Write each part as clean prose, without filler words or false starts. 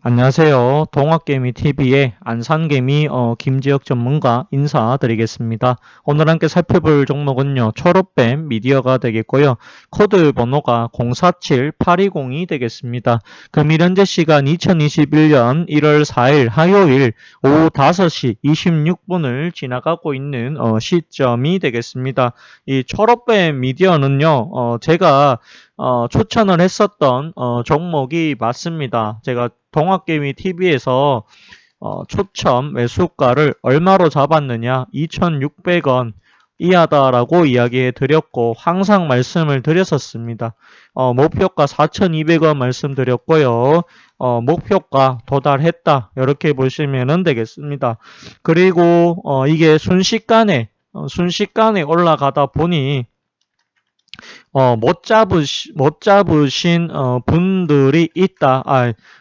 안녕하세요. 동학개미TV의 안산개미 김지혁 전문가 인사드리겠습니다. 오늘 함께 살펴볼 종목은요. 초록뱀 미디어가 되겠고요. 코드 번호가 047820이 되겠습니다. 금일 현재 시간 2021년 1월 4일 화요일 오후 5시 26분을 지나가고 있는 시점이 되겠습니다. 이 초록뱀 미디어는요. 제가 추천을 했었던 종목이 맞습니다. 제가 동학개미TV에서 추천 매수가를 얼마로 잡았느냐 2,600원 이하다라고 이야기해 드렸고 항상 말씀을 드렸었습니다. 목표가 4,200원 말씀드렸고요. 목표가 도달했다 이렇게 보시면 되겠습니다. 그리고 이게 순식간에 올라가다 보니 못 잡으신 분들이 있다.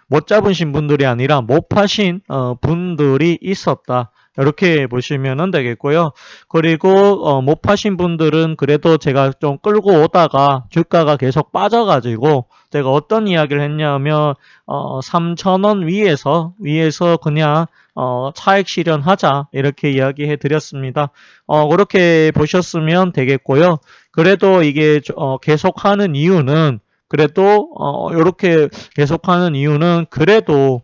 못 잡으신 분들이 아니라 못 파신 분들이 있었다. 이렇게 보시면 되겠고요. 그리고 못 파신 분들은 그래도 제가 좀 끌고 오다가 주가가 계속 빠져가지고 제가 어떤 이야기를 했냐면 3,000원 위에서 그냥 차익 실현하자 이렇게 이야기해 드렸습니다. 그렇게 보셨으면 되겠고요. 그래도 이게 계속하는 이유는 이렇게 계속하는 이유는 그래도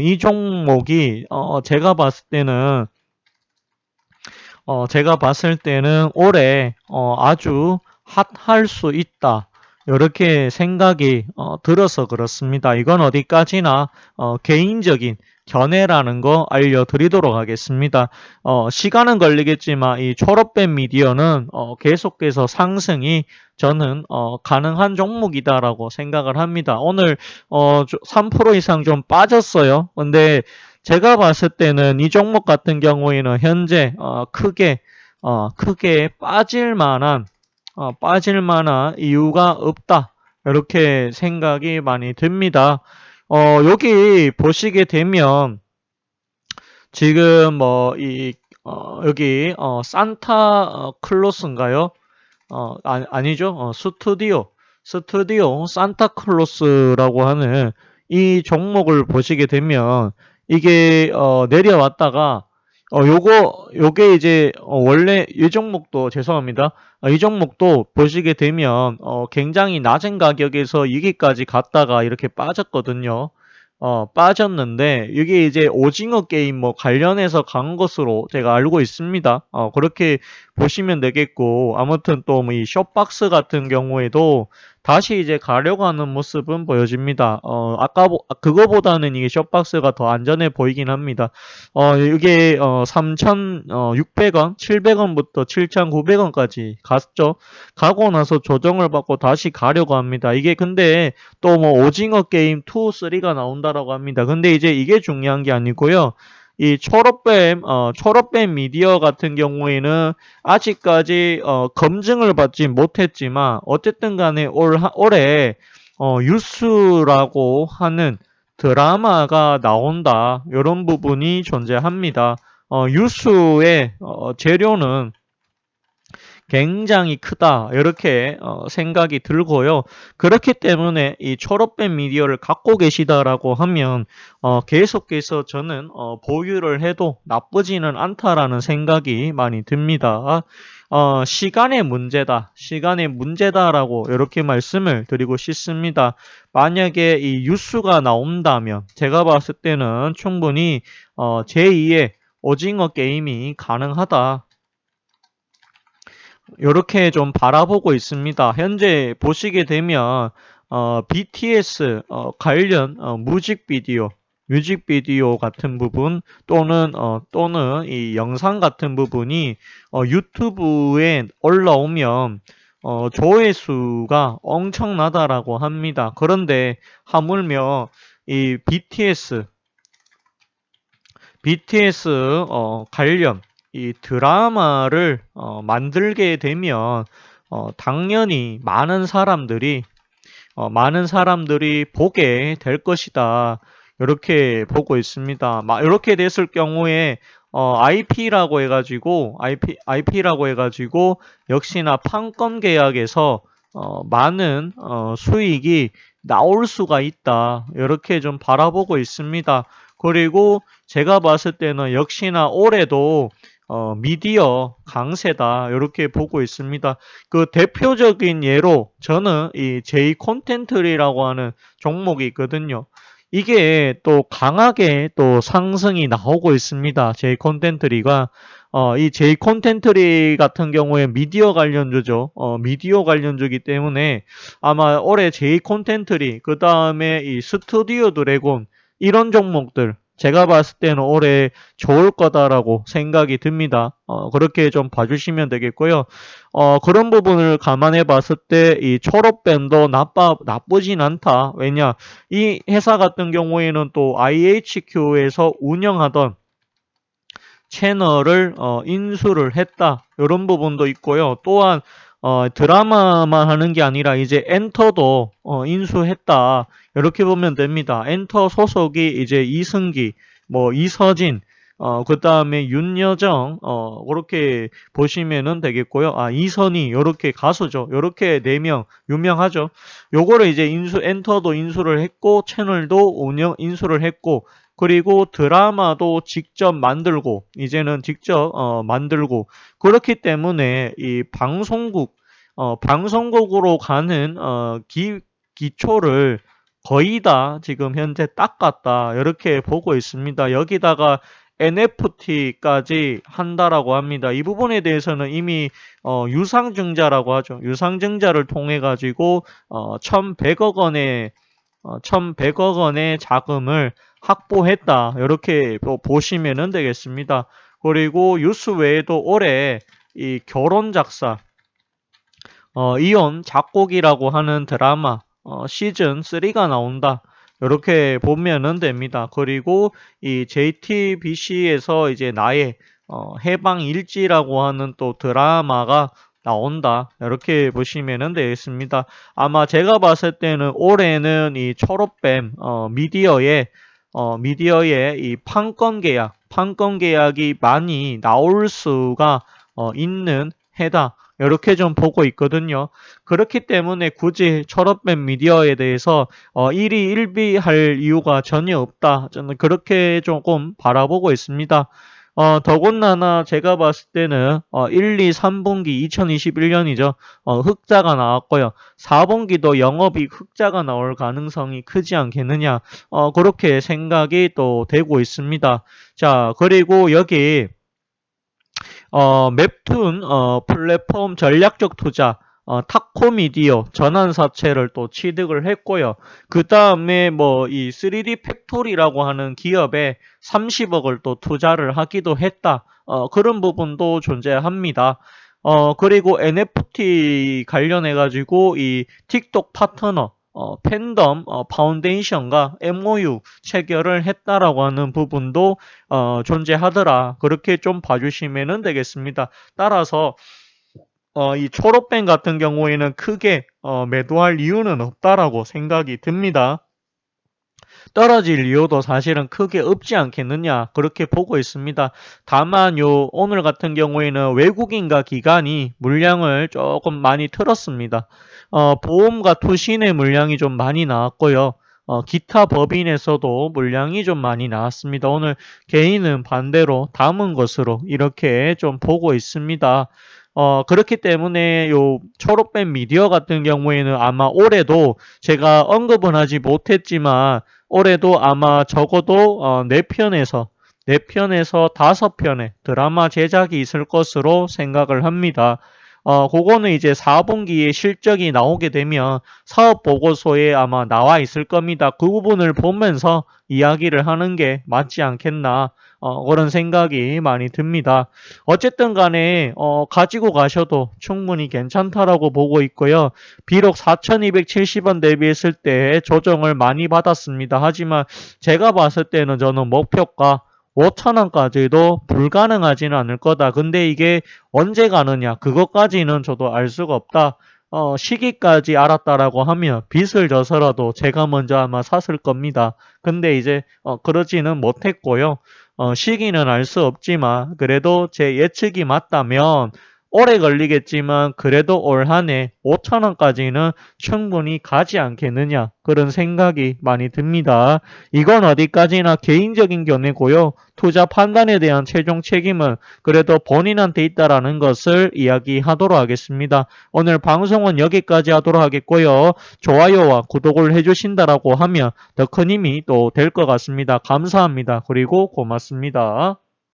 이 종목이 제가 봤을 때는 올해 아주 핫할 수 있다. 이렇게 생각이 들어서 그렇습니다. 이건 어디까지나 개인적인 견해라는 거 알려드리도록 하겠습니다. 시간은 걸리겠지만 이 초록뱀 미디어는 계속해서 상승이 저는 가능한 종목이다라고 생각을 합니다. 오늘 3% 이상 좀 빠졌어요. 근데 제가 봤을 때는 이 종목 같은 경우에는 현재 크게 빠질 만한 이유가 없다. 이렇게 생각이 많이 듭니다. 여기 보시게 되면 지금 여기 산타 클로스인가요? 아니죠. 스튜디오 산타클로스라고 하는 이 종목을 보시게 되면 이게 내려왔다가 요게 이제 원래 이 종목도 죄송합니다. 이 종목도 보시게 되면 굉장히 낮은 가격에서 여기까지 갔다가 이렇게 빠졌거든요. 빠졌는데 이게 이제 오징어 게임 뭐 관련해서 간 것으로 제가 알고 있습니다. 그렇게 보시면 되겠고 아무튼 또 뭐 이 숏박스 같은 경우에도 다시 이제 가려고 하는 모습은 보여집니다. 그거보다는 이게 숏박스가 더 안전해 보이긴 합니다. 이게 3,600원, 700원부터 7,900원까지 갔죠. 가고 나서 조정을 받고 다시 가려고 합니다. 이게 근데 또 뭐 오징어 게임 2, 3가 나온다라고 합니다. 근데 이제 이게 중요한 게 아니고요. 이 초록뱀 미디어 같은 경우에는 아직까지 검증을 받지 못했지만 어쨌든 간에 올해 유스라고 하는 드라마가 나온다. 이런 부분이 존재합니다. 유스의 재료는 굉장히 크다 이렇게 생각이 들고요. 그렇기 때문에 이 초록뱀 미디어를 갖고 계시다라고 하면 계속해서 저는 보유를 해도 나쁘지는 않다라는 생각이 많이 듭니다. 시간의 문제다라고 이렇게 말씀을 드리고 싶습니다. 만약에 이 뉴스가 나온다면 제가 봤을 때는 충분히 제2의 오징어 게임이 가능하다. 이렇게 좀 바라보고 있습니다. 현재 보시게 되면 BTS 관련 뮤직비디오 같은 부분 또는 이 영상 같은 부분이 유튜브에 올라오면 조회수가 엄청나다라고 합니다. 그런데 하물며 이 BTS 관련 이 드라마를 만들게 되면 당연히 많은 사람들이 보게 될 것이다. 이렇게 보고 있습니다. 이렇게 됐을 경우에 IP라고 해가지고 역시나 판권 계약에서 많은 수익이 나올 수가 있다. 이렇게 좀 바라보고 있습니다. 그리고 제가 봤을 때는 역시나 올해도 미디어 강세다. 이렇게 보고 있습니다. 그 대표적인 예로 저는 이 J 콘텐츠라고 하는 종목이 있거든요. 이게 또 강하게 또 상승이 나오고 있습니다. J 콘텐츠가 이 J 콘텐츠 같은 경우에 미디어 관련주죠. 미디어 관련주기 때문에 아마 올해 J 콘텐츠 그 다음에 이 스튜디오 드래곤 이런 종목들 제가 봤을 때는 올해 좋을 거다라고 생각이 듭니다. 그렇게 좀 봐주시면 되겠고요. 그런 부분을 감안해 봤을 때 이 초록뱀도 나쁘진 않다. 왜냐? 이 회사 같은 경우에는 또 IHQ에서 운영하던 채널을 인수를 했다. 이런 부분도 있고요. 또한 드라마만 하는 게 아니라 이제 엔터도 인수했다. 이렇게 보면 됩니다. 엔터 소속이 이제 이승기, 뭐 이서진, 그 다음에 윤여정, 그렇게 보시면은 되겠고요. 아, 이선희, 이렇게 가수죠. 이렇게 4명 유명하죠. 요거를 이제 엔터도 인수를 했고, 채널도 인수를 했고, 그리고 드라마도 직접 만들고 이제는 직접 만들고 그렇기 때문에 이 방송국으로 가는 기초를 거의 다 지금 현재 닦았다 이렇게 보고 있습니다. 여기다가 NFT까지 한다라고 합니다. 이 부분에 대해서는 이미 유상증자라고 하죠. 유상증자를 통해 가지고 1,100억 원의 자금을 확보했다. 이렇게 보시면 되겠습니다. 그리고 뉴스 외에도 올해 이 결혼 작사, 이혼 작곡이라고 하는 드라마 시즌 3가 나온다. 이렇게 보면은 됩니다. 그리고 이 JTBC에서 이제 나의 해방 일지라고 하는 또 드라마가 나온다. 이렇게 보시면 되겠습니다. 아마 제가 봤을 때는 올해는 이 초록뱀 미디어의 이 판권 계약이 많이 나올 수가 있는 해다. 이렇게 좀 보고 있거든요. 그렇기 때문에 굳이 철업맨 미디어에 대해서 일희일비할 이유가 전혀 없다. 저는 그렇게 조금 바라보고 있습니다. 더군다나 제가 봤을 때는 1, 2, 3분기 2021년이죠. 흑자가 나왔고요. 4분기도 영업이익 흑자가 나올 가능성이 크지 않겠느냐. 그렇게 생각이 또 되고 있습니다. 자, 그리고 여기 웹툰 플랫폼 전략적 투자 타코미디어 전환사채를 또 취득을 했고요. 그 다음에 뭐 이 3D 팩토리라고 하는 기업에 30억을 또 투자를 하기도 했다. 그런 부분도 존재합니다. 그리고 NFT 관련해 가지고 이 틱톡 파트너 팬덤 파운데이션과 MOU 체결을 했다라고 하는 부분도 존재하더라. 그렇게 좀 봐주시면 되겠습니다. 따라서 이 초록뱀 같은 경우에는 크게 매도할 이유는 없다라고 생각이 듭니다. 떨어질 이유도 사실은 크게 없지 않겠느냐 그렇게 보고 있습니다. 다만 오늘 같은 경우에는 외국인과 기관이 물량을 조금 많이 틀었습니다. 보험과 투신의 물량이 좀 많이 나왔고요. 기타 법인에서도 물량이 좀 많이 나왔습니다. 오늘 개인은 반대로 담은 것으로 이렇게 좀 보고 있습니다. 그렇기 때문에 초록뱀 미디어 같은 경우에는 아마 올해도 제가 언급은 하지 못했지만 올해도 아마 적어도 4편에서 5편의 드라마 제작이 있을 것으로 생각을 합니다. 그거는 이제 4분기에 실적이 나오게 되면 사업 보고서에 아마 나와 있을 겁니다. 그 부분을 보면서 이야기를 하는 게 맞지 않겠나. 그런 생각이 많이 듭니다. 어쨌든 간에 가지고 가셔도 충분히 괜찮다라고 보고 있고요. 비록 4,270원 대비했을 때 조정을 많이 받았습니다. 하지만 제가 봤을 때는 저는 목표가 5,000원까지도 불가능하지는 않을 거다. 근데 이게 언제 가느냐? 그것까지는 저도 알 수가 없다. 시기까지 알았다라고 하면 빚을 져서라도 제가 먼저 아마 샀을 겁니다. 근데 이제 그러지는 못했고요. 시기는 알 수 없지만 그래도 제 예측이 맞다면 오래 걸리겠지만 그래도 올 한 해 5천원까지는 충분히 가지 않겠느냐 그런 생각이 많이 듭니다. 이건 어디까지나 개인적인 견해고요. 투자 판단에 대한 최종 책임은 그래도 본인한테 있다라는 것을 이야기하도록 하겠습니다. 오늘 방송은 여기까지 하도록 하겠고요. 좋아요와 구독을 해주신다라고 하면 더 큰 힘이 또 될 것 같습니다. 감사합니다. 그리고 고맙습니다.